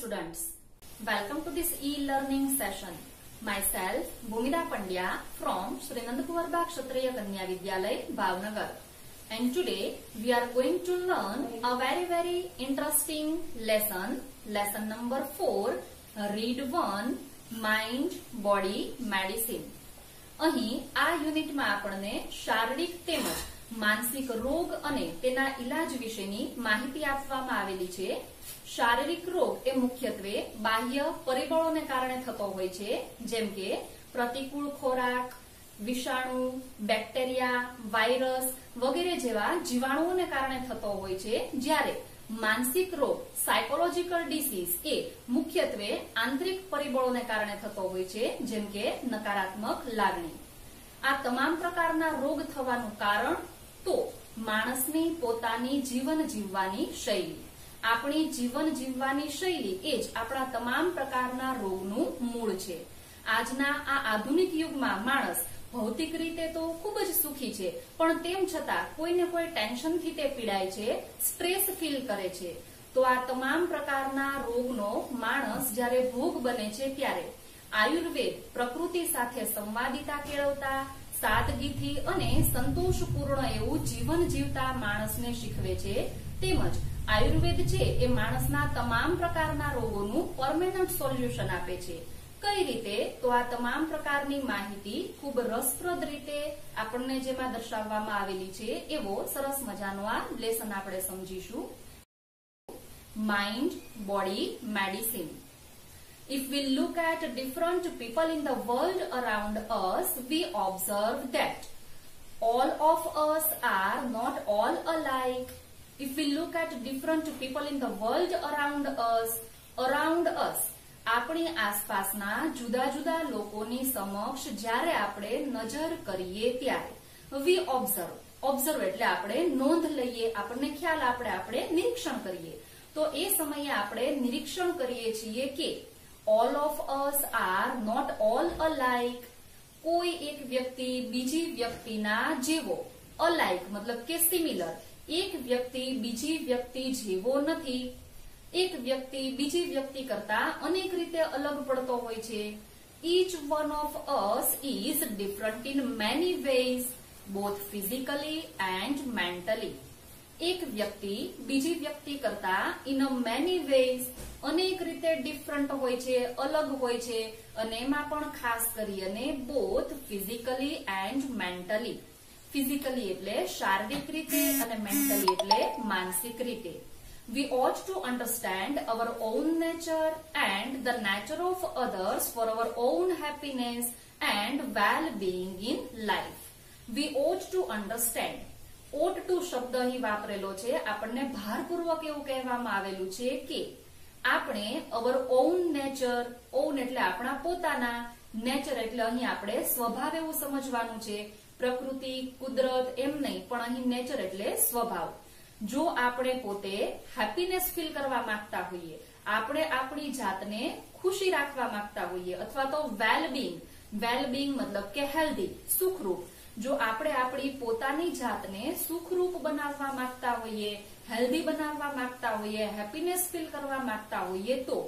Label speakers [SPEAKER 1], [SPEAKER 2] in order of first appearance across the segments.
[SPEAKER 1] students. Welcome to this e-learning session. Myself, Bhumida Pandya from Shri Nandkuwarbha Kshatriya Kanya Vidyalaya, Bhavnagar. And today we are going to learn a very interesting lesson. Lesson number 4, Read 1, Mind, Body, Medicine. અહીં આ યુનિટમાં આપણને શારીરિક તેમજ માનસિક રોગ અને તેના ઇલાજ વિશેની માહિતી આપવામાં આવેલી છે. શારીરિક રોગ એ મુખ્યત્વે બાહ્ય પરિબળોને કારણે થતો હોય છે, જેમ કે પ્રતિકૂળ ખોરાક, વિષાણુ, બેક્ટેરિયા, વાયરસ વગેરે જેવા જીવાણુઓને કારણે થતો હોય છે, જ્યારે માનસિક રોગ સાયકોલોજીકલ ડિસીઝ એ મુખ્યત્વે આંતરિક પરિબળોને કારણે થતો હોય છે, જેમ કે નકારાત્મક લાગણી. આ તમામ પ્રકારના રોગ થવાનું કારણ તો માણસની પોતાની જીવન જીવવાની શૈલી. આપણી જીવન જીવવાની શૈલી એ જ આપણા તમામ પ્રકારના રોગનું મૂળ છે. આજના આ આધુનિક યુગમાં માણસ ભૌતિક રીતે તો ખૂબ જ સુખી છે, પણ તેમ છતાં કોઈને કોઈ ટેન્શનથી તે પીડાય છે, સ્ટ્રેસ ફીલ કરે છે. તો આ તમામ પ્રકારના રોગનો માણસ જ્યારે ભોગ બને છે ત્યારે આયુર્વેદ પ્રકૃતિ સાથે સંવાદિતા કેળવતા, સાદગીથી અને સંતોષપૂર્ણ એવું જીવન જીવતા માણસને શીખવે છે. તેમજ આયુર્વેદ છે એ માણસના તમામ પ્રકારના રોગોનું પરમેનન્ટ સોલ્યુશન આપે છે. કઈ રીતે? તો આ તમામ પ્રકારની માહિતી ખૂબ રસપ્રદ રીતે આપણને જેમાં દર્શાવવામાં આવેલી છે એવો સરસ મજાનો આ લેસન આપણે સમજીશું. Mind, Body, Medicine. If we look at different people in the world around us, we observe that all of us are not all alike. If we look at different people in the world around us, આપણી આસપાસના જુદા જુદા લોકોની સમક્ષ જ્યારે આપણે નજર કરીએ ત્યારે we observe એટલે આપણે નોંધ લઈએ, આપણને ખ્યાલ આપણે નિરીક્ષણ કરીએ. તો એ સમયે આપણે નિરીક્ષણ કરીએ છીએ કે all of us are not all alike. કોઈ એક વ્યક્તિ બીજી વ્યક્તિના જેવો, alike મતલબ કે similar. એક વ્યક્તિ બીજી વ્યક્તિ જેવો નથી. એક વ્યક્તિ બીજી વ્યક્તિ કરતા અનેક રીતે અલગ પડતો હોય છે. Each one of us is different in many ways, both physically and mentally. એક વ્યક્તિ બીજી વ્યક્તિ કરતા in a many ways અનેક રીતે ડિફરન્ટ હોય છે, અલગ હોય છે, અને એમાં પણ ખાસ કરીને both physically and mentally. Physically એટલે શારીરિક રીતે અને મેન્ટલી એટલે માનસિક રીતે. We ought to understand our own nature and the nature of others for our own happiness and well-being in life. We ought to understand. ought to શબ્દ અહીં વાપરેલો છે. આપણને ભારપૂર્વક એવું કહેવામાં આવેલું છે કે આપણે our own nature, own એટલે આપણા પોતાના, nature એટલે અહીં આપણે સ્વભાવ એવું સમજવાનું છે. પ્રકૃતિ, કુદરત એમ નહીં, પણ અહીં નેચર એટલે સ્વભાવ. જો આપણે પોતે હેપીનેસ ફીલ કરવા માંગતા હોઈએ, આપણે આપણી જાતને ખુશી રાખવા માંગતા હોઈએ, અથવા તો વેલબીંગ મતલબ કે હેલ્ધી, સુખરૂપ. જો આપણે આપણી પોતાની જાતને સુખરૂપ બનાવવા માંગતા હોઈએ, હેલ્ધી બનાવવા માંગતા હોઈએ, હેપીનેસ ફીલ કરવા માંગતા હોઈએ, તો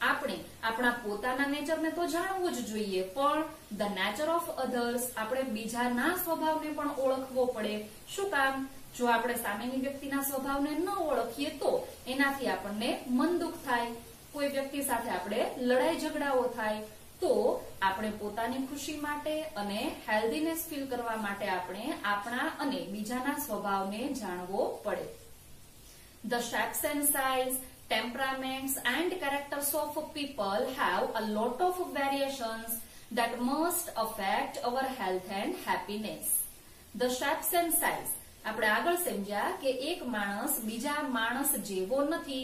[SPEAKER 1] આપણે આપણા પોતાના નેચરને તો જાણવું જ જોઈએ, પણ ધ નેચર ઓફ અધર્સ આપણે બીજાના સ્વભાવને પણ ઓળખવો પડે. શું કામ? જો આપણે સામેની વ્યક્તિના સ્વભાવને ન ઓળખીએ તો એનાથી આપણને મન દુઃખ થાય, કોઈ વ્યક્તિ સાથે આપણે લડાઈ ઝઘડાઓ થાય. તો આપણે પોતાની ખુશી માટે અને હેલ્ધીનેસ ફીલ કરવા માટે આપણે આપણા અને બીજાના સ્વભાવને જાણવો પડે. The shapes and size, temperaments and characters of people have a lot of variations that must affect our health and happiness. The shapes and size આપણે આગળ સમજ્યા કે એક માણસ બીજા માણસ જેવો નથી,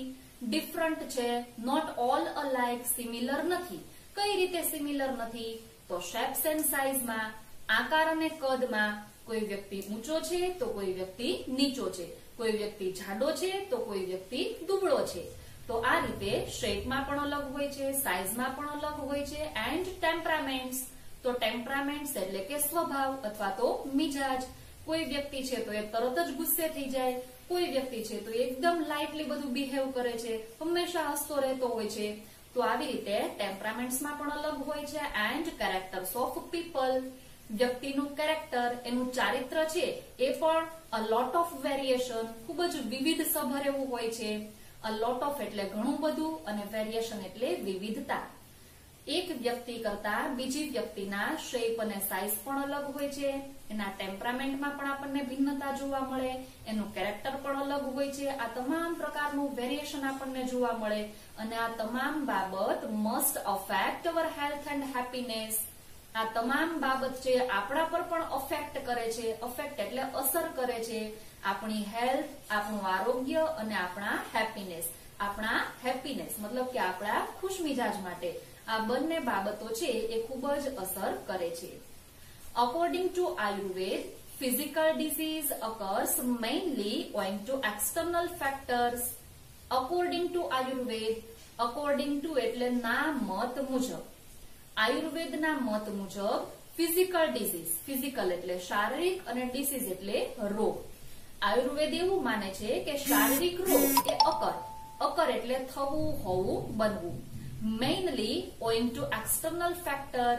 [SPEAKER 1] ડિફરન્ટ છે, નોટ ઓલ અલાઇક, સિમિલર નથી. કઈ રીતે સિમિલર નથી? તો શેપ્સ એન્ડ સાઇઝમાં, આકાર અને કદમાં કોઈ વ્યક્તિ ઊંચો છે તો કોઈ વ્યક્તિ નીચો છે, કોઈ વ્યક્તિ જાડો છે તો કોઈ વ્યક્તિ દુબળો છે. તો આ રીતે શેપમાં પણ અલગ હોય છે, સાઇઝમાં પણ અલગ હોય છે. એન્ડ ટેમ્પરામેન્ટ્સ, તો ટેમ્પરામેન્ટ્સ એટલે કે સ્વભાવ અથવા તો મિજાજ. કોઈ વ્યક્તિ છે તો એ તરત જ ગુસ્સે થઈ જાય, કોઈ વ્યક્તિ છે તો એકદમ લાઇટલી બધું બિહેવ કરે છે, હંમેશા હસતો રહેતો હોય છે. તો આવી રીતે ટેમ્પરામેન્ટ્સમાં પણ અલગ હોય છે એન્ડ કેરેક્ટર્સ ઓફ પીપલ, વ્યક્તિનું કેરેક્ટર, એનું ચારિત્ર છે એ પણ અ લોટ ઓફ વેરિએશન, ખૂબ જ વિવિધ સભર એવું હોય છે. અ લોટ ઓફ એટલે ઘણું બધું અને વેરિએશન એટલે વિવિધતા. એક વ્યક્તિ કરતા બીજી વ્યક્તિના શેપ અને સાઇઝ પણ અલગ હોય છે, એના ટેમ્પરામેન્ટમાં પણ આપણને ભિન્નતા જોવા મળે, એનું કેરેક્ટર પણ અલગ હોય છે. આ તમામ પ્રકારનું વેરિએશન આપણને જોવા મળે અને આ તમામ બાબત must affect hour health and happiness. આ તમામ બાબત છે આપણા પર પણ અફેક્ટ કરે છે. અફેક્ટ એટલે અસર કરે છે આપણી હેલ્થ, આપણું આરોગ્ય અને આપણા હેપીનેસ. આપણા હેપીનેસ મતલબ કે આપણા ખુશમિજાજ માટે આ બંને બાબતો છે એ ખૂબ જ અસર કરે છે. According to Ayurveda, physical disease occurs mainly owing to external factors. According to Ayurveda, according to એટલે ના મત મુજબ, આયુર્વેદના મત મુજબ ફિઝિકલ ડિસીઝ, ફિઝિકલ એટલે શારીરિક અને ડિસીઝ એટલે રોગ. આયુર્વેદ એવું માને છે કે શારીરિક રોગ એ અકર એટલે થવું, હોવું, બનવું. Mainly owing to external factor,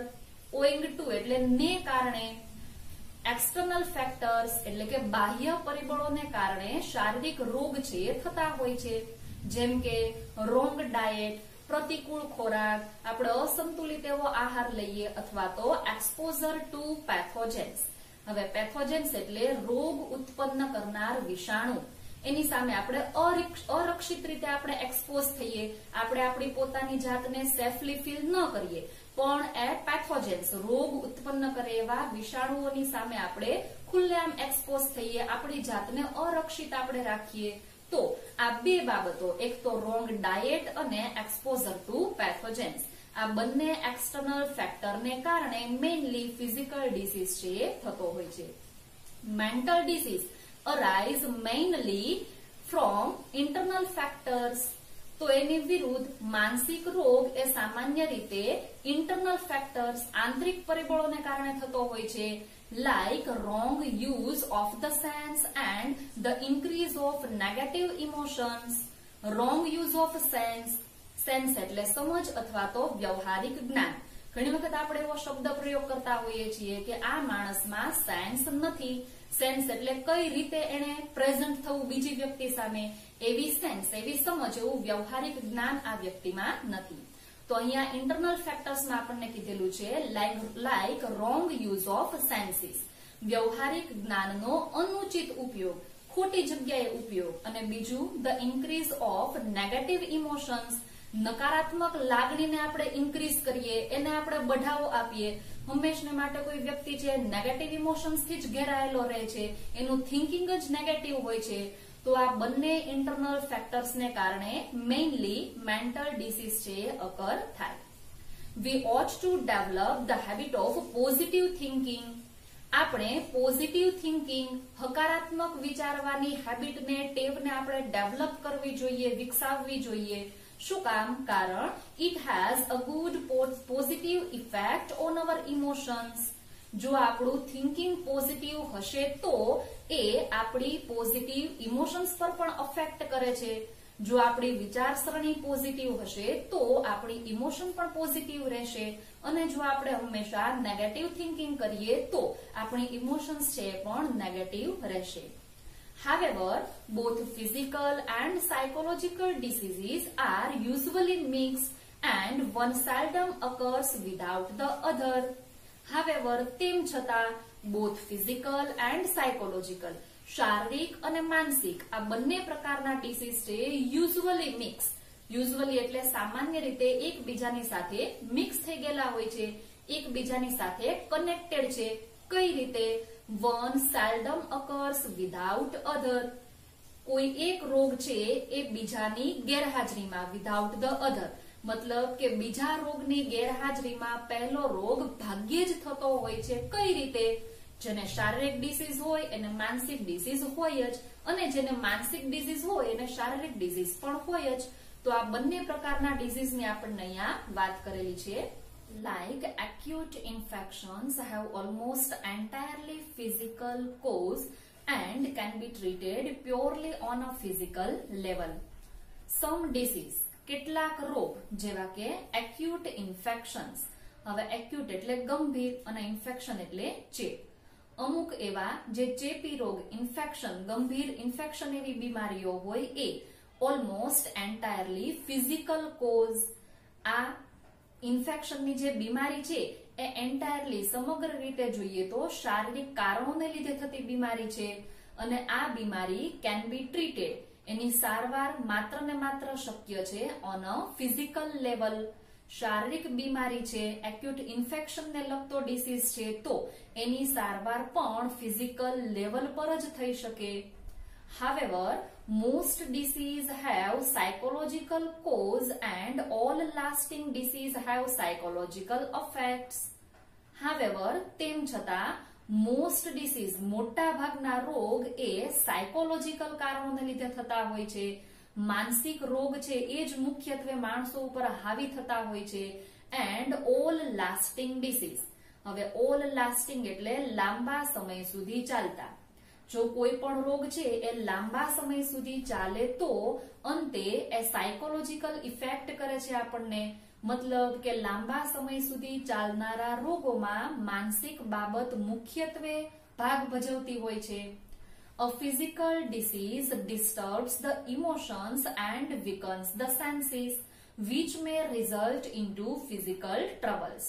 [SPEAKER 1] owing to એટલે ને કારણે, એક્સટર્નલ ફેક્ટર્સ એટલે કે બાહ્ય પરિબળોને કારણે શારીરિક રોગ છે થતા હોય છે. જેમ કે રોંગ ડાયેટ, પ્રતિકૂળ ખોરાક, આપણે અસંતુલિત એવો આહાર લઈએ અથવા તો એક્સપોઝર ટુ પેથોજેન્સ. હવે પેથોજેન્સ એટલે રોગ ઉત્પન્ન કરનાર વિષાણુ. એની સામે આપણે અરક્ષિત રીતે આપણે એક્સપોઝ થઈએ, આપણે આપણી પોતાની જાતને સેફલી ફીલ ન કરીએ, પણ એ પેથોજેન્સ રોગ ઉત્પન્ન કરે એવા વિષાણુઓની સામે આપણે ખુલ્લેઆમ એક્સપોઝ થઈએ, આપણી જાતને અરક્ષિત આપણે રાખીએ. તો આ બે બાબતો, એક તો રોંગ ડાયેટ અને એક્સપોઝર ટુ પેથોજેન્સ, આ બંને એક્સટર્નલ ફેક્ટરને કારણે મેઇનલી ફિઝિકલ ડિસીઝ છે એ થતો હોય છે. Mental disease arise mainly from internal factors. તો એની વિરુદ્ધ માનસિક રોગ એ સામાન્ય રીતે ઇન્ટરનલ ફેક્ટર્સ, આંતરિક પરિબળોને કારણે થતો હોય છે. Like wrong use of the sense and the increase of negative emotions. Wrong use of sense, sense એટલે સમજ અથવા તો વ્યવહારિક જ્ઞાન. ઘણી વખત આપણે એવો શબ્દ પ્રયોગ કરતા હોઈએ છીએ કે આ માણસમાં સેન્સ નથી. સેન્સ એટલે કઈ રીતે એને પ્રેઝન્ટ થવું બીજી વ્યક્તિ સામે, એવી સેન્સ, એવી સમજ, એવું વ્યવહારિક જ્ઞાન આ વ્યક્તિમાં નથી. તો અહીંયા ઇન્ટરનલ ફેક્ટર્સમાં આપણને કીધેલું છે like wrong use of senses, વ્યવહારિક જ્ઞાનનો અનુચિત ઉપયોગ, ખોટી જગ્યાએ ઉપયોગ. અને બીજું the increase of negative emotions, નકારાત્મક લાગણીને આપણે ઇન્ક્રીઝ કરીએ, એને આપણે બઢાવો આપીએ. હંમેશને માટે કોઈ વ્યક્તિ છે નેગેટિવ ઇમોશન્સ થી જ ઘેરાયેલો રહે છે, એનું થિંકિંગ જ નેગેટિવ હોય છે. તો આ બંને ઇન્ટરનલ ફેક્ટર્સને કારણે મેઇનલી મેન્ટલ ડિસીઝ છે અકર થાય. We ought to develop the habit of positive thinking. આપણે પોઝિટિવ થિંકિંગ, હકારાત્મક વિચારવાની હેબિટને, ટેવને આપણે ડેવલપ કરવી જોઈએ, વિકસાવવી જોઈએ. શું કામ? કારણ it has a good positive effect on our emotions. જો આપણું થિંકિંગ પોઝિટિવ હશે તો એ આપણી પોઝિટિવ ઇમોશન્સ પર પણ અફેક્ટ કરે છે. જો આપણી વિચારસરણી પોઝિટિવ હશે તો આપણી ઇમોશન પણ પોઝિટિવ રહેશે. અને જો આપણે હંમેશા નેગેટિવ થિંકિંગ કરીએ તો આપણી ઇમોશન્સ છે પણ નેગેટિવ રહેશે. However, both physical and psychological diseases are usually mixed and one seldom occurs without the other. However, તેમ છતાં both physical and psychological, શારીરિક અને માનસિક, આ બંને પ્રકારના ડિસીઝ છે યુઝ્યુઅલી મિક્સ. યુઝ્યુઅલી એટલે સામાન્ય રીતે એકબીજાની સાથે મિક્સ થઈ ગયેલા હોય છે, એકબીજાની સાથે કનેક્ટેડ છે. કઈ રીતે? One seldom occurs without other. કોઈ એક રોગ છે એ બીજાની ગેરહાજરીમાં, without the other મતલબ કે બીજા રોગની ગેરહાજરીમાં પહેલો રોગ ભાગ્યે જ થતો હોય છે. કઈ રીતે? જેને શારીરિક ડિસીઝ હોય એને માનસિક ડિસીઝ હોય જ, અને જેને માનસિક ડિસીઝ હોય એને શારીરિક ડિસીઝ પણ હોય જ. તો આ બંને પ્રકારના ડિસીઝની આપણને અહીંયા વાત કરેલી છે. Like acute infections have almost entirely physical cause and can be treated purely on a physical level. Some disease કેટલાક રોગ જેવા કે એક્યુટ ઇન્ફેક્શન્સ, હવે એક્યુટ એટલે ગંભીર અને ઇન્ફેક્શન એટલે ચેપ, અમુક એવા જે ચેપી રોગ, ઇન્ફેક્શન, ગંભીર ઇન્ફેક્શન એવી બીમારીઓ હોય એ ઓલમોસ્ટ એન્ટાયરલી ફિઝિકલ કોઝ, આ ઇન્ફેક્શનની જે બીમારી છે એ એન્ટાયરલી સમગ્ર રીતે જોઈએ તો શારીરિક કારણોને લીધે થતી બીમારી છે અને આ બીમારી કેન બી ટ્રીટેડ, એની સારવાર માત્ર ને માત્ર શક્ય છે ઓન અ ફિઝિકલ લેવલ. શારીરિક બીમારી છે, એક્યુટ ઇન્ફેક્શનને લગતો ડિસીઝ છે તો એની સારવાર પણ ફિઝિકલ લેવલ પર જ થઈ શકે. However, most disease have psychological cause and all lasting disease have psychological effects. However, તેમ છતાં મોસ્ટ ડિસીઝ, મોટા ભાગના રોગ એ સાયકોલોજીકલ કારણોને લીધે થતા હોય છે. માનસિક રોગ છે એ જ મુખ્યત્વે માણસો ઉપર હાવી થતા હોય છે. એન્ડ ઓલ લાસ્ટિંગ ડિસીઝ, હવે ઓલ લાસ્ટિંગ એટલે લાંબા સમય સુધી ચાલતા. જો કોઈ પણ રોગ છે એ લાંબા સમય સુધી ચાલે તો અંતે એ સાયકોલોજીકલ ઇફેક્ટ કરે છે આપણને. મતલબ કે લાંબા સમય સુધી ચાલનારા રોગોમાં માનસિક બાબત મુખ્યત્વે ભાગ ભજવતી હોય છે. A physical disease disturbs the emotions and weakens the senses, which may result into physical troubles.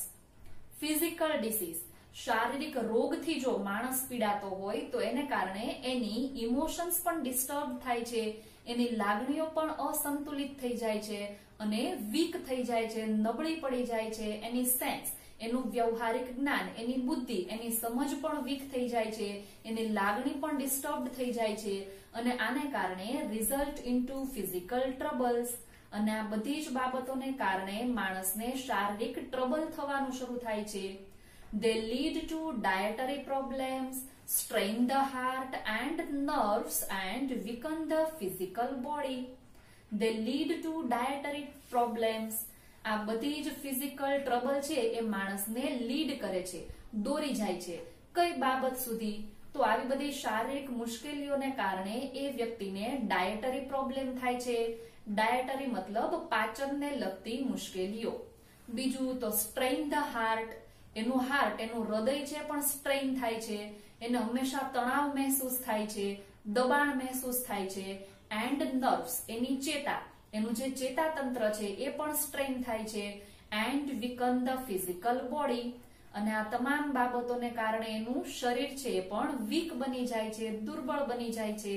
[SPEAKER 1] Physical disease, શારીરિક રોગથી જો માણસ પીડાતો હોય તો એને કારણે એની ઇમોશન્સ પણ ડિસ્ટર્બ થાય છે, એની લાગણીઓ પણ અસંતુલિત થઈ જાય છે અને વીક થઈ જાય છે, નબળી પડી જાય છે. એની સેન્સ, એનું વ્યવહારિક જ્ઞાન, એની બુદ્ધિ, એની સમજ પણ વીક થઈ જાય છે, એની લાગણી પણ ડિસ્ટર્બ થઈ જાય છે અને આને કારણે રિઝલ્ટ ઇન્ટુ ફિઝિકલ ટ્રબલ્સ, અને આ બધી જ બાબતોને કારણે માણસને શારીરિક ટ્રબલ થવાનું શરૂ થાય છે. They lead to dietary problems, strain the heart and nerves and weaken the physical body. They lead to dietary problems. આ બધી જ ફિઝિકલ ટ્રબલ છે એ માણસને લીડ કરે છે, દોરી જાય છે. કઈ બાબત સુધી? તો આવી બધી શારીરિક મુશ્કેલીઓને કારણે એ વ્યક્તિને ડાયટરી પ્રોબ્લેમ થાય છે. ડાયટરી મતલબ પાચનને લગતી મુશ્કેલીઓ. બીજું તો સ્ટ્રેઇન ધ હાર્ટ, એનું હાર્ટ, એનું હૃદય છે પણ સ્ટ્રેઇન થાય છે, એને હંમેશા તણાવ મહેસૂસ થાય છે, દબાણ મહેસૂસ થાય છે. એન્ડ નર્વ્સ, એની ચેતા, એનું જે ચેતાતંત્ર છે એ પણ સ્ટ્રેઇન થાય છે. એન્ડ વીકન ધ ફિઝિકલ બોડી, અને આ તમામ બાબતોને કારણે એનું શરીર છે એ પણ વીક બની જાય છે, દુર્બળ બની જાય છે.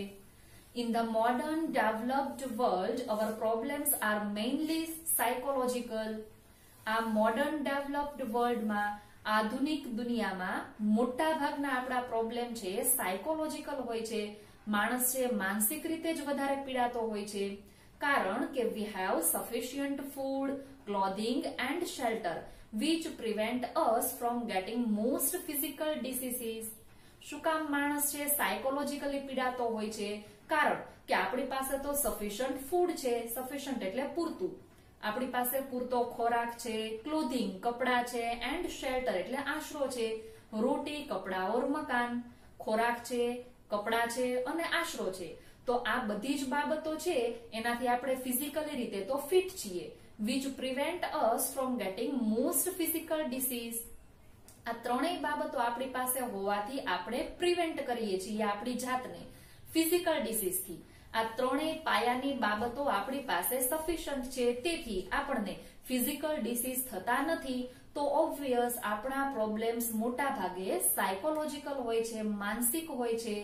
[SPEAKER 1] In the modern developed world, our problems are mainly psychological. આ મોડર્ન ડેવલપ્ડ વર્લ્ડમાં, આધુનિક દુનિયામાં મોટા ભાગના આપણા પ્રોબ્લેમ છે સાયકોલોજીકલ હોય છે. માણસ છે માનસિક રીતે જ વધારે પીડાતો હોય છે, કારણ કે we have sufficient food, clothing and shelter which prevent us from getting most physical diseases. શું કામ માણસ છે સાયકોલોજીકલી પીડાતો હોય છે? કારણ કે આપણી પાસે તો સફિશિયન્ટ ફૂડ છે, સફિશિયન્ટ એટલે પૂરતું, આપણી પાસે પૂરતો ખોરાક છે, ક્લોધિંગ કપડા છે, એન્ડ શેલ્ટર એટલે આશરો છે, રોટી કપડા ઓર મકાન, ખોરાક છે, કપડા છે અને આશરો છે. તો આ બધી જ બાબતો છે એનાથી આપણે ફિઝિકલી રીતે તો ફિટ છીએ, which prevent us from getting most physical disease. આ ત્રણેય બાબતો આપણી પાસે હોવાથી આપણે પ્રિવેન્ટ કરીએ છીએ આપણી જાતને ફિઝિકલ ડિસીઝ થી. આ ત્રણેય પાયાની બાબતો આપણી પાસે સફિશિયન્ટ છે, તેથી આપણને ફિઝિકલ ડિસીઝ થતા નથી. તો ઓબ્વિયસ આપણા પ્રોબ્લેમ્સ મોટા ભાગે સાયકોલોજીકલ હોય છે, માનસિક હોય છે.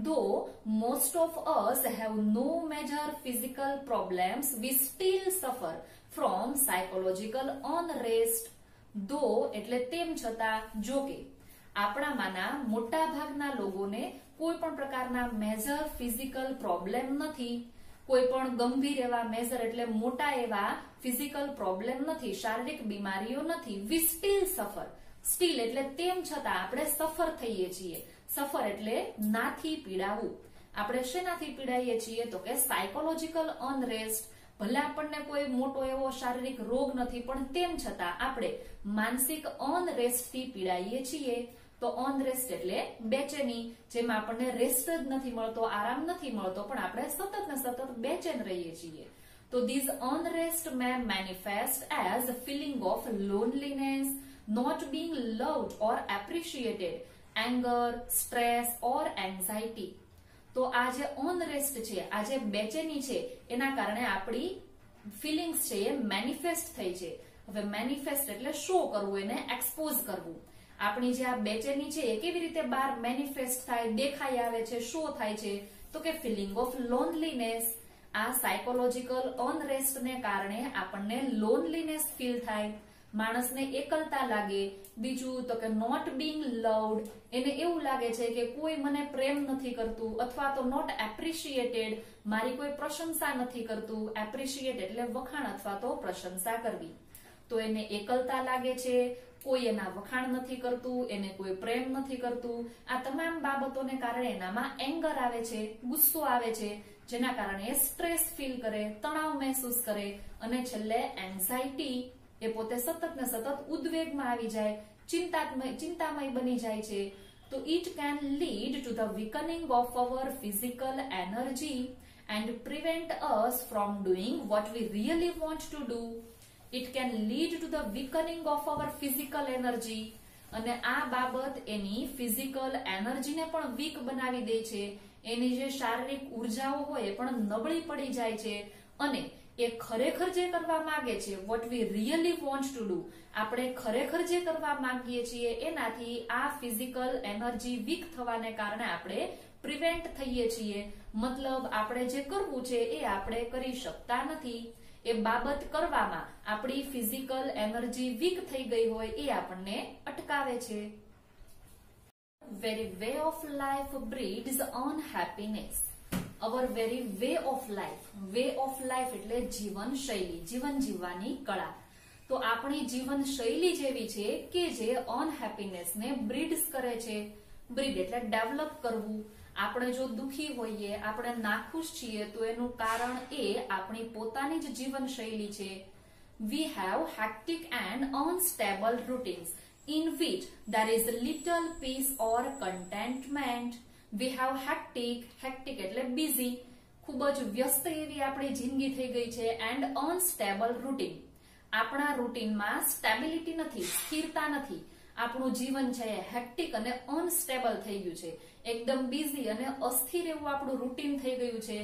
[SPEAKER 1] Though most of us have no major physical problems, we still suffer from psychological unrest. Though એટલે તેમ છતાં, જો કે આપણામાંના મોટા ભાગના લોકોને કોઈ પણ પ્રકારના મેજર ફિઝિકલ પ્રોબ્લેમ નથી, કોઈ પણ ગંભીર એવા મેજર એટલે મોટા એવા ફિઝિકલ પ્રોબ્લેમ નથી, શારીરિક બીમારીઓ નથી. વી સ્ટીલ સફર, સ્ટીલ એટલે તેમ છતાં આપણે સફર થઈએ છીએ. સફર એટલે નાથી પીડાવું. આપણે શેનાથી પીડાઈએ છીએ? તો કે સાયકોલોજીકલ અનરેસ્ટ. ભલે આપણને કોઈ મોટો એવો શારીરિક રોગ નથી, પણ તેમ છતાં આપણે માનસિક અનરેસ્ટ થી પીડાઈએ છીએ. તો અનરેસ્ટ એટલે બેચેની, જેમાં આપણને રેસ્ટ જ નથી મળતો, આરામ નથી મળતો, પણ આપણે સતત ને સતત બેચેન રહીએ છીએ. તો તો these unrest may manifest as a feeling of loneliness, not being loved or appreciated, anger, stress or anxiety. તો આ જે અનરેસ્ટ છે, આ જે બેચેની છે, એના કારણે આપણી ફિલિંગ્સ છે એ મેનિફેસ્ટ થઈ છે. હવે મેનિફેસ્ટ એટલે શો કરવું, એને એક્સપોઝ કરવું. આપણી જે આ બેચેની છે એ કેવી રીતે બહાર મેનિફેસ્ટ થાય, દેખાઈ આવે છે, શો થાય છે? તો કે ફિલિંગ ઓફ લોનલીનેસ. આ સાયકોલોજીકલ અનરેસ્ટ ને કારણે આપણને લોનલીનેસ ફીલ થાય, માણસને એકલતા લાગે. બીજું તો કે નોટ બીંગ લવ્ડ, એને એવું લાગે છે કે કોઈ મને પ્રેમ નથી કરતું, અથવા તો નોટ એપ્રિશિએટેડ, મારી કોઈ પ્રશંસા નથી કરતું. એપ્રિશિએટ એટલે વખાણ અથવા તો પ્રશંસા કરવી. તો એને એકલતા લાગે છે, કોઈ એના વખાણ નથી કરતું, એને કોઈ પ્રેમ નથી કરતું. આ તમામ બાબતોને કારણે એનામાં એંગર આવે છે, ગુસ્સો આવે છે, જેના કારણે સ્ટ્રેસ ફીલ કરે, તણાવ મહેસૂસ કરે, અને છેલ્લે એન્ઝાઇટી, એ પોતે સતત ને સતત ઉદ્વેગમાં આવી જાય, ચિંતામય બની જાય છે. તો it can lead to the weakening of our physical energy and prevent us from doing what we really want to do. It can lead to the weakening of our physical energy. અને આ બાબત એની physical એનર્જીને પણ week બનાવી દે છે. એની જે શારીરિક ઉર્જાઓ હોય એ પણ નબળી પડી જાય છે, અને એ ખરેખર જે કરવા માંગે છે, what we really want to do, આપણે ખરેખર જે કરવા માંગીએ છીએ એનાથી આ ફિઝિકલ એનર્જી વીક થવાને કારણે આપણે પ્રિવેન્ટ થઈએ છીએ. મતલબ આપણે જે કરવું છે એ આપણે કરી શકતા નથી. એ બાબત કરવામાં આપણી ફિઝિકલ એનર્જી વીક થઈ ગઈ હોય એ આપણને અટકાવે છે. very way of life breeds unhappiness. our very way of life, way of life એટલે જીવન શૈલી, જીવન જીવવાની કળા. તો આપણી જીવન શૈલી જેવી છે કે જે અનહેપીનેસ ને બ્રીડ્સ કરે છે. બ્રીડ એટલે ડેવલપ કરવું. આપણે જો દુખી હોઈએ, આપણે નાખુશ છીએ, તો એનું કારણ એ આપણી પોતાની જ જીવન શૈલી છે. We have hectic and unstable routines in which there is little peace or contentment. We have hectic એટલે busy, ખૂબ જ વ્યસ્ત એવી આપણી જિંદગી થઈ ગઈ છે. and unstable routine, આપણા રૂટીનમાં સ્ટેબિલિટી નથી, સ્થિરતા નથી. આપણું જીવન છે હેક્ટિક અને અનસ્ટેબલ થઈ ગયું છે, એકદમ બિઝી અને અસ્થિર એવું આપણું રૂટીન થઈ ગયું છે,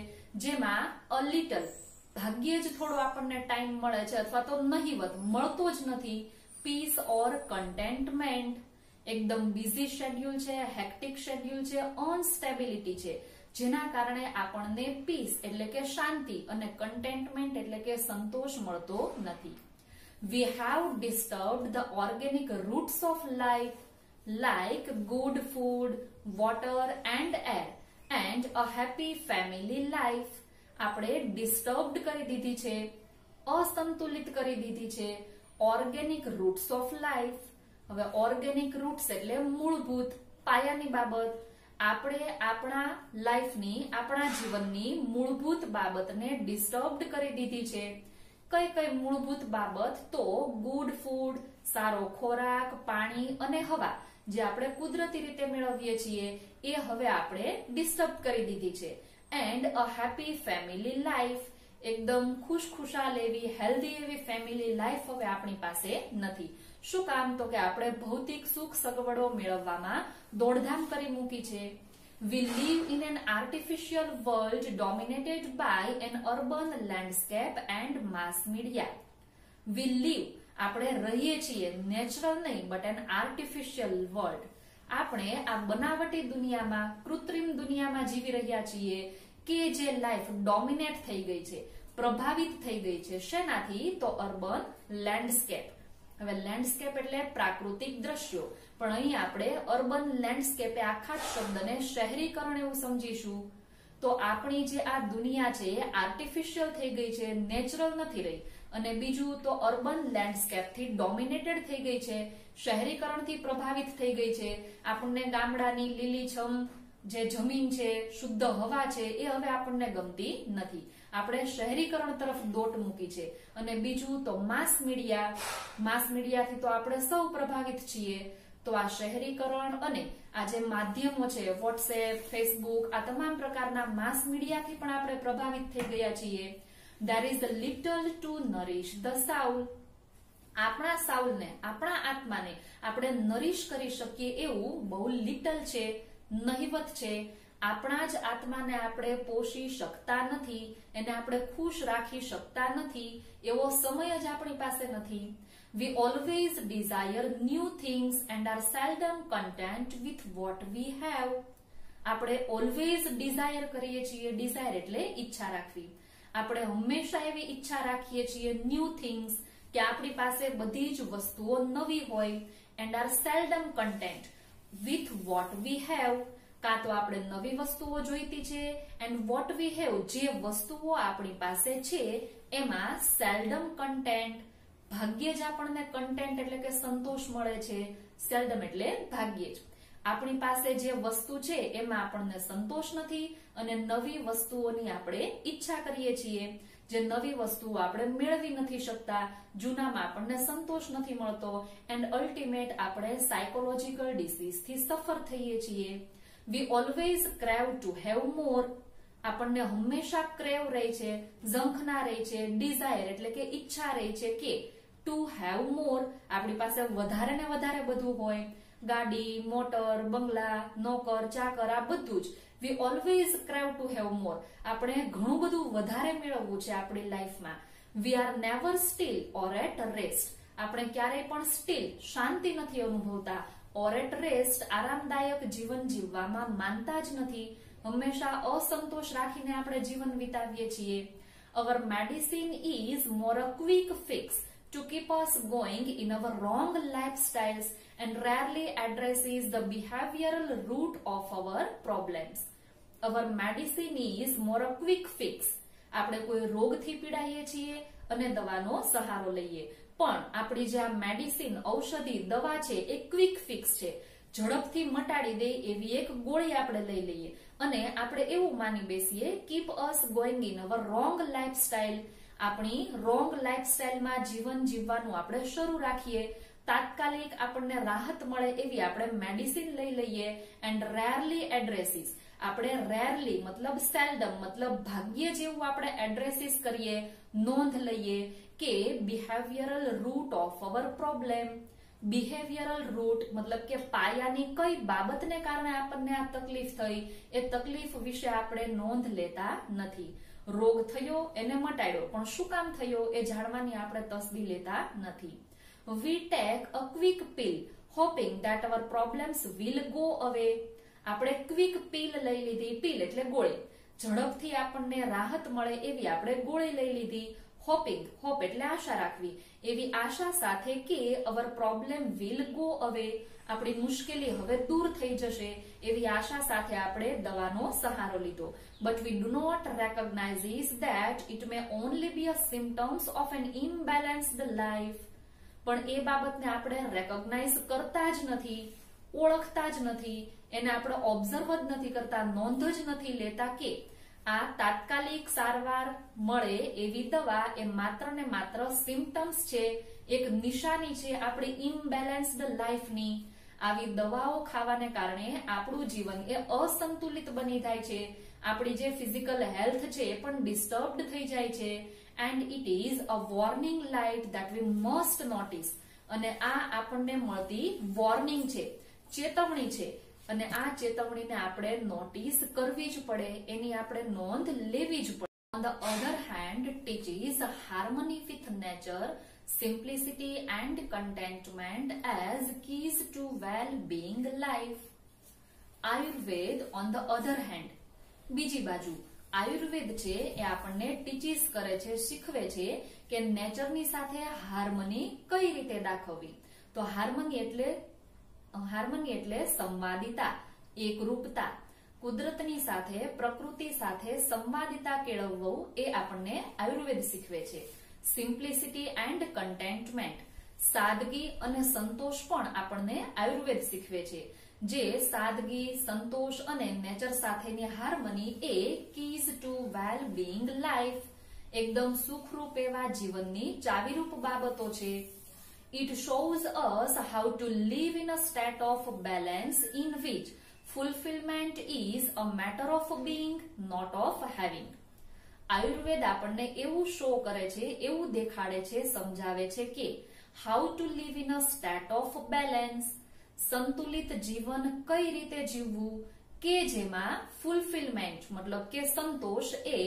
[SPEAKER 1] જેમાં અ લિટલ, ભાગ્યે જ થોડો આપણને ટાઈમ મળે છે, અથવા તો નહીવત, મળતો જ નથી, પીસ ઓર કન્ટેન્ટમેન્ટ. એકદમ બિઝી શેડ્યુલ છે, હેક્ટિક શેડ્યુલ છે, અનસ્ટેબિલિટી છે, જેના કારણે આપણને પીસ એટલે કે શાંતિ અને કન્ટેન્ટમેન્ટ એટલે કે સંતોષ મળતો નથી. We have disturbed the organic roots of life like good food, water and air and a happy family life. આપણે disturbed કરી દીધી છે, અસંતુલિત કરી દીધી છે organic roots of life. હવે organic roots એટલે મૂળભૂત, પાયાની બાબત. આપણે આપણા લાઈફની, આપણા જીવનની મૂળભૂત બાબતને disturbed કરી દીધી છે. કઈ કઈ મૂળભૂત બાબત? તો ગુડ ફૂડ, સારો ખોરાક, પાણી અને હવા, જે આપણે કુદરતી રીતે મેળવીએ છીએ, એ હવે આપણે ડિસ્ટર્બ કરી દીધી છે. And a happy family life, એકદમ ખુશખુશાલ એવી, હેલ્ધી એવી ફેમિલી લાઈફ હવે આપણી પાસે નથી. શું કામ? તો કે આપણે ભૌતિક સુખ સગવડો મેળવવામાં દોડધામ કરી મૂકી છે. We live in an artificial world dominated by an urban landscape and mass media. We live, આપણે રહીએ છીએ, નેચરલ નહીં બટ એન આર્ટિફિશિયલ વર્લ્ડ. આપણે આ બનાવટી દુનિયામાં, કૃત્રિમ દુનિયામાં જીવી રહ્યા છીએ કે જે લાઈફ ડોમિનેટ થઈ ગઈ છે, પ્રભાવિત થઈ ગઈ છે. શેનાથી? તો અર્બન લેન્ડસ્કેપ. હવે લેન્ડસ્કેપ એટલે પ્રાકૃતિક દ્રશ્યો, પણ અહીં આપણે અર્બન લેન્ડસ્કેપ એ આખા જ શબ્દને શહેરીકરણ એવું સમજીશું. તો આપણી જે આ દુનિયા છે એ આર્ટિફિશિયલ થઈ ગઈ છે, નેચરલ નથી રહી. અને બીજું તો અર્બન લેન્ડસ્કેપ થી ડોમિનેટેડ થઈ ગઈ છે, શહેરીકરણથી પ્રભાવિત થઈ ગઈ છે. આપણને ગામડાની લીલીછમ જે જમીન છે, શુદ્ધ હવા છે, એ હવે આપણને ગમતી નથી. આપણે શહેરીકરણ તરફ દોટ મૂકી છે. અને બીજું તો માસ મીડિયાથી તો આપણે સૌ પ્રભાવિત છીએ. તો આ શહેરીકરણ અને આ જે માધ્યમો છે, વોટ્સએપ, ફેસબુક, આ તમામ પ્રકારના માસ મીડિયાથી પણ આપણે પ્રભાવિત થઈ ગયા છીએ. there is little to nourish the soul. આપણા સાઉલને, આપણા આત્માને આપણે નરીશ કરી શકીએ એવું બહુ લિટલ છે, નહિવત છે. આપણા જ આત્માને આપણે પોષી શકતા નથી, એને આપણે ખુશ રાખી શકતા નથી, એવો સમય જ આપણી પાસે નથી. We always desire new things and are seldom content with what we have. આપણે ઓલવેઝ ડિઝાયર કરીએ છીએ. ડિઝાયર એટલે ઈચ્છા રાખવી. આપણે હંમેશા એવી ઈચ્છા રાખીએ છીએ ન્યુ થિંગ્સ, કે આપણી પાસે બધી જ વસ્તુઓ નવી હોય. And are seldom content with what we have. કાં તો આપણે નવી વસ્તુઓ જોઈતી છે, એન્ડ વોટ વી હેવ, જે વસ્તુઓ આપણી પાસે છે એમાં સેલ્ડમ કન્ટેન્ટ, ભાગ્યે જ આપણને કન્ટેન્ટ એટલે કે સંતોષ મળે છે. સેલ્ડમ એટલે ભાગ્યે જ. આપણી પાસે જે વસ્તુ છે એમાં આપણને સંતોષ નથી, અને નવી વસ્તુઓની આપણે ઈચ્છા કરીએ છીએ. જે નવી વસ્તુઓ આપણે મેળવી નથી શકતા, જૂનામાં આપણને સંતોષ નથી મળતો, એન્ડ અલ્ટિમેટ આપણે સાયકોલોજીકલ ડિસીઝ થી સફર થઈએ છીએ. We always crave to have more. આપણને હંમેશા ક્રેવ રહે છે, ઝંખના રહે છે, ડિઝાયર એટલે કે ઈચ્છા રહે છે કે ટુ હેવ મોર, આપણી પાસે વધારે ને વધારે બધું હોય. ગાડી, મોટર, બંગલા, નોકર, ચાકર, આ બધું જ. We always crave to have more. આપણે ઘણું બધું વધારે મેળવવું છે આપણી લાઈફમાં. We are never still or at rest. આપણે ક્યારેય પણ સ્ટીલ, શાંતિ નથી અનુભવતા. or at rest, આરામદાયક જીવન જીવવામાં માનતા જ નથી. હંમેશા અસંતોષ રાખીને આપણે જીવન વિતાવીએ છીએ. Our medicine is more a quick fix to keep us going in our wrong lifestyles and rarely addresses the behavioral root of our problems. Our medicine is more a quick fix. આપણે કોઈ રોગથી પીડાઈએ છીએ અને દવાનો સહારો લઈએ, પણ આપણી જે આ મેડિસિન, ઔષધિ, દવા છે એ ક્વિક ફિક્સ છે. ઝડપથી મટાડી દે એવી એક ગોળી આપણે લઈ લઈએ અને આપણે એવું માની બેસીએ keep us going in our wrong lifestyle. આપણી રોંગ લાઈફસ્ટાઈલમાં જીવન જીવવાનું આપણે શરૂ રાખીએ. તાત્કાલિક આપણને રાહત મળે એવી આપણે મેડિસિન લઈ લઈએ. એન્ડ રેરલી એડ્રેસીસ, આપણે રેરલી મતલબ સેલ્ડમ મતલબ ભાગ્યે જેવું આપણે એડ્રેસીસ કરીએ, નોંધ લઈએ કે behavioural root of our problem. Behavioural root મતલબ કે પાયાની કઈ બાબતને કારણે આપણને આ તકલીફ થઈ એ તકલીફ વિશે આપણે નોંધ લેતા નથી. રોગ થયો એને મટાડ્યો, પણ શું કામ થયો એ જાણવાની આપણે તસદી લેતા નથી. We take a quick pill hoping that our problems will go away. આપણે ક્વિક પીલ લઈ લીધી. પીલ એટલે ગોળી. ઝડપથી આપણને રાહત મળે એવી આપણે ગોળી લઈ લીધી. હોપિંગ, હોપ એટલે આશા રાખવી, એવી આશા સાથે કે અવર પ્રોબ્લેમ વિલ ગો અવે, આપણી મુશ્કેલી હવે દૂર થઈ જશે એવી આશા સાથે આપણે દવાનો સહારો લીધો. But we do not recognise that it may only be a symptoms of an imbalanced life. પણ એ બાબતને આપણે રેકોગ્નાઇઝ કરતા જ નથી, ઓળખતા જ નથી, એને આપણે ઓબ્ઝર્વ જ નથી કરતા, નોંધ જ નથી લેતા કે આ તાત્કાલિક સારવાર મળે એવી દવા એ માત્ર ને માત્ર સિમ્પટમ્સ છે, એક નિશાની છે આપણી ઇમ્બેલેન્સ્ડ લાઈફની. આવી દવાઓ ખાવાને કારણે આપણું જીવન એ અસંતુલિત બની જાય છે. આપણી જે ફિઝિકલ હેલ્થ છે એ પણ ડિસ્ટર્બ્ડ થઈ જાય છે. And it is a warning light that we must notice. અને આ આપણને મળતી વોર્નિંગ છે, ચેતવણી છે, અને આ ચેતવણીને આપણે નોટિસ કરવી જ પડે, એની આપણે નોંધ લેવી જ પડે. On the other hand, teaches harmony with nature, simplicity and contentment as keys to well-being life. Ayurved on the other hand, બીજી બાજુ આયુર્વેદ છે એ આપણને ટીચીસ કરે છે, શીખવે છે કે નેચરની સાથે હાર્મની કઈ રીતે દાખવવી. તો હાર્મની એટલે સંવાદિતા, એકરૂપતા. કુદરતની સાથે, પ્રકૃતિ સાથે સંવાદિતા કેળવવું એ આપણને આયુર્વેદ શીખવે છે. સિમ્પ્લિસિટી એન્ડ કન્ટેન્ટમેન્ટ, સાદગી અને સંતોષ પણ આપણને આયુર્વેદ શીખવે છે. જે સાદગી, સંતોષ અને નેચર સાથેની હાર્મની એ કીઝ ટુ વેલ બીંગ લાઈફ, એકદમ સુખરૂપ એવા જીવનની ચાવીરૂપ બાબતો છે. It shows us how to live in a state of balance in which fulfillment is a matter of being, not of having. Ayurveda આપણને એવું શો કરે છે, એવું દેખાડે છે, સમજાવે છે કે how to live in a state of balance, સંતુલિત જીવન કઈ રીતે જીવવું કે જેમાં ફુલફિલમેન્ટ મતલબ કે સંતોષ a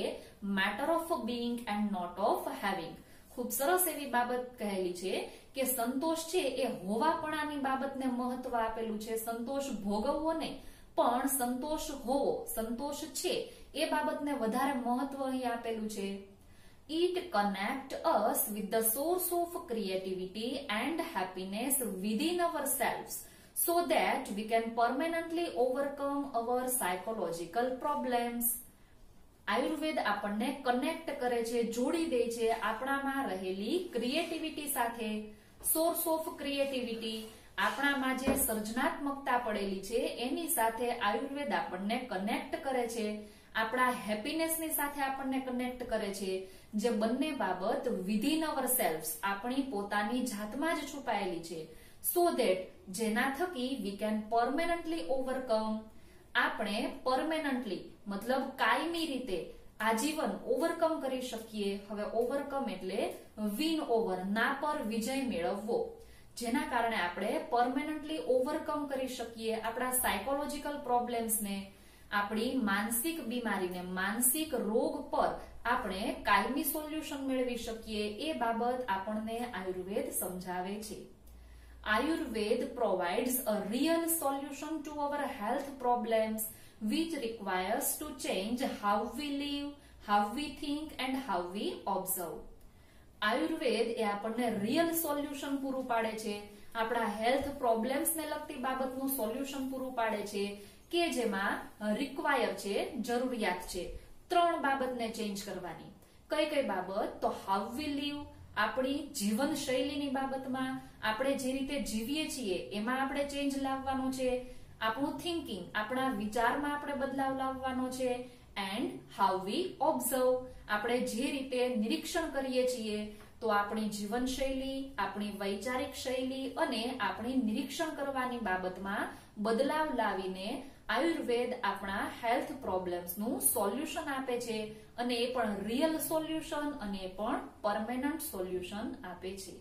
[SPEAKER 1] matter of being and not of having. ખૂબ સરસ એવી બાબત કહેલી છે કે સંતોષ છે એ હોવાપણાની બાબતને મહત્વ આપેલું છે. સંતોષ ભોગવવો નહીં પણ સંતોષ હોવો, સંતોષ છે એ બાબતને વધારે મહત્વ અહીં આપેલું છે. It connects us with the source of creativity and happiness within ourselves so that we can permanently overcome our psychological problems. Ayurveda આપણને કનેક્ટ કરે છે, જોડી દે છે આપણામાં રહેલી ક્રિએટિવિટી સાથે. સોર્સ ઓફ ક્રિએટિવિટી, આપણામાં જે સર્જનાત્મકતા પડેલી છે એની સાથે આયુર્વેદ આપણને કનેક્ટ કરે છે. આપણા હેપીનેસની સાથે આપણને કનેક્ટ કરે છે. જે બંને બાબત વિધિન અવર સેલ્ફ, આપણી પોતાની જાતમાં જ છુપાયેલી છે. સો ધેટ, જેના થકી વી કેન પરમેનન્ટલી ઓવરકમ, આપણે પરમેનન્ટલી મતલબ કાયમી રીતે આજીવન ઓવરકમ કરી શકીએ. હવે ઓવરકમ એટલે વિન ઓવર, ના પર વિજય મેળવવો. જેના કારણે આપણે પરમેનન્ટલી ઓવરકમ કરી શકીએ આપણા સાયકોલોજીકલ પ્રોબ્લેમ્સને, આપણી માનસિક બીમારીને, માનસિક રોગ પર આપણે કાયમી સોલ્યુશન મેળવી શકીએ. એ બાબત આપણને આયુર્વેદ સમજાવે છે. Ayurveda provides a real solution to our health problems which requires to change how we live, how we think and how we observe. Ayurveda એ આપણને રિયલ સોલ્યુશન પૂરું પાડે છે, આપણા હેલ્થ પ્રોબ્લેમ્સને લગતી બાબતનું સોલ્યુશન પૂરું પાડે છે કે જેમાં રિક્વાયર છે, જરૂરિયાત છે 3 બાબતને ચેન્જ કરવાની. કઈ કઈ બાબત? તો હાઉ વી લીવ, આપણી જીવન શૈલીની બાબતમાં, આપણે જે રીતે જીવીએ છીએ એમાં આપણે ચેન્જ લાવવાનો છે. આપણું થિંકિંગ, આપણા વિચારમાં આપણે બદલાવ લાવવાનો છે. એન્ડ હાઉ વી ઓબ્ઝર્વ, આપણે જે રીતે નિરીક્ષણ કરીએ છીએ તો આપણી જીવનશૈલી, આપણી વૈચારિક શૈલી અને આપણી નિરીક્ષણ કરવાની બાબતમાં બદલાવ લાવીને આયુર્વેદ આપણા હેલ્થ પ્રોબ્લેમ્સનું સોલ્યુશન આપે છે. અને એ પણ રિયલ સોલ્યુશન અને એ પણ પરમેનન્ટ સોલ્યુશન આપે છે.